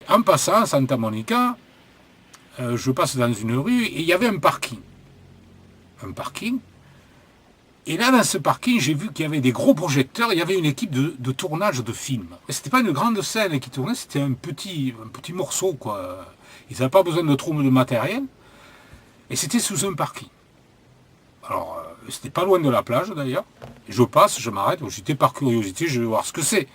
en passant à Santa Monica, je passe dans une rue et il y avait un parking. Un parking. Et là, dans ce parking, j'ai vu qu'il y avait des gros projecteurs. Il y avait une équipe de tournage de films. C'était pas une grande scène qui tournait, c'était un petit morceau, quoi. Ils n'avaient pas besoin de trop de matériel. Et c'était sous un parking. Alors, c'était pas loin de la plage, d'ailleurs. Et je passe, je m'arrête. J'étais par curiosité, je vais voir ce que c'est.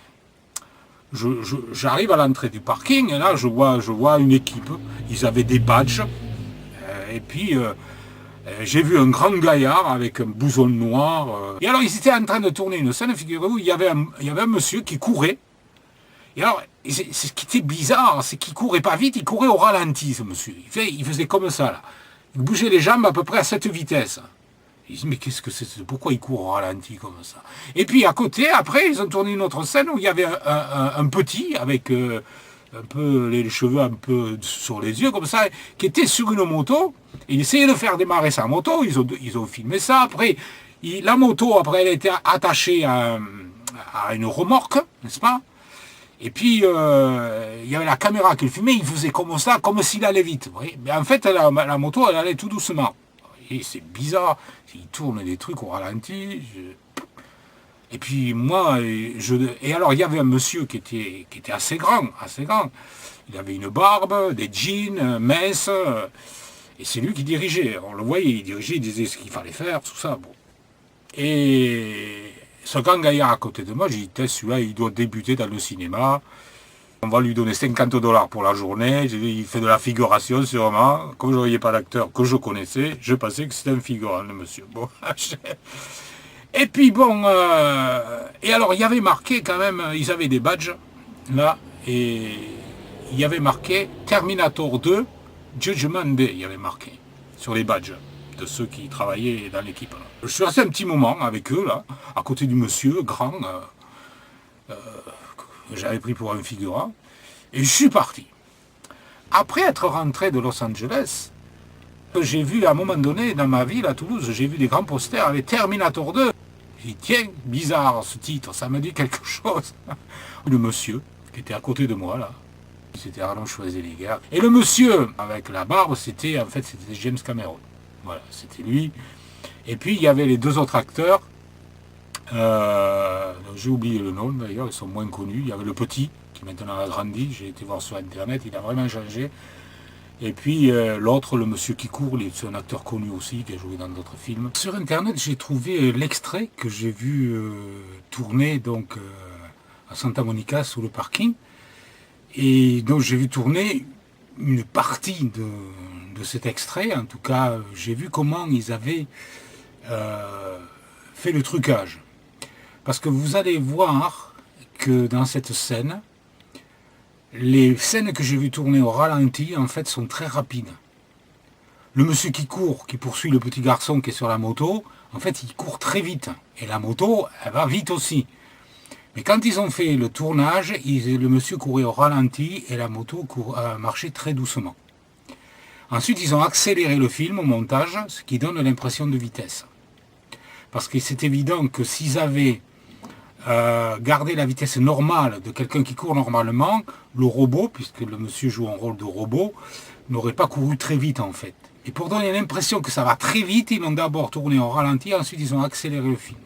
J'arrive à l'entrée du parking, et là, je vois une équipe. Ils avaient des badges. Et puis... j'ai vu un grand gaillard avec un blouson noir. Et alors, ils étaient en train de tourner une scène, figurez-vous, il y avait un monsieur qui courait. Et alors, ce qui était bizarre, c'est qu'il courait pas vite, il courait au ralenti, ce monsieur. Il faisait comme ça, là. Il bougeait les jambes à peu près à cette vitesse. Ils disent, mais qu'est-ce que c'est? Pourquoi il court au ralenti comme ça? Et puis, à côté, après, ils ont tourné une autre scène où il y avait un petit avec... un peu les cheveux un peu sur les yeux comme ça, qui était sur une moto. Il essayait de faire démarrer sa moto, ils ont filmé ça. Après, la moto, après, elle était attachée à une remorque, n'est-ce pas? Et puis, il y avait la caméra qui le filmait, il faisait comme ça, comme s'il allait vite. Vous voyez, mais en fait, la moto, elle allait tout doucement. Et c'est bizarre, il tourne des trucs au ralenti. Et puis moi, et alors il y avait un monsieur qui était assez grand. Il avait une barbe, des jeans, mince, et c'est lui qui dirigeait. On le voyait, il dirigeait, il disait ce qu'il fallait faire, tout ça. Bon. Et ce grand gaillard à côté de moi, j'ai dit, celui-là, il doit débuter dans le cinéma. On va lui donner 50 $ pour la journée. Il fait de la figuration sûrement. Comme je ne voyais pas l'acteur que je connaissais, je pensais que c'était un figurant, le monsieur. Bon, et puis bon, et alors il y avait marqué quand même, ils avaient des badges, là, et il y avait marqué Terminator 2, Judgment Day, il y avait marqué, sur les badges de ceux qui travaillaient dans l'équipe. Je suis resté un petit moment avec eux, là, à côté du monsieur grand, que j'avais pris pour un figurant, et je suis parti. Après être rentré de Los Angeles, j'ai vu à un moment donné, dans ma ville, à Toulouse, j'ai vu des grands posters avec Terminator 2. J'ai dit, tiens, bizarre ce titre, ça me dit quelque chose. Le monsieur, qui était à côté de moi, là, c'était Arnold Schwarzenegger. Et le monsieur, avec la barbe, c'était James Cameron. Voilà, c'était lui. Et puis, il y avait les deux autres acteurs. J'ai oublié le nom, d'ailleurs, ils sont moins connus. Il y avait le petit, qui maintenant a grandi. J'ai été voir sur Internet, il a vraiment changé. Et puis l'autre, le monsieur qui court, c'est un acteur connu aussi, qui a joué dans d'autres films. Sur Internet, j'ai trouvé l'extrait que j'ai vu tourner donc, à Santa Monica, sous le parking. Et donc j'ai vu tourner une partie de cet extrait. En tout cas, j'ai vu comment ils avaient fait le trucage. Parce que vous allez voir que dans cette scène, les scènes que j'ai vues tourner au ralenti, en fait, sont très rapides. Le monsieur qui court, qui poursuit le petit garçon qui est sur la moto, en fait, il court très vite. Et la moto, elle va vite aussi. Mais quand ils ont fait le tournage, le monsieur courait au ralenti et la moto marchait très doucement. Ensuite, ils ont accéléré le film au montage, ce qui donne l'impression de vitesse. Parce que c'est évident que s'ils avaient garder la vitesse normale de quelqu'un qui court normalement, le robot, puisque le monsieur joue un rôle de robot, n'aurait pas couru très vite en fait. Et pour donner l'impression que ça va très vite, ils l'ont d'abord tourné en ralenti, ensuite ils ont accéléré le film.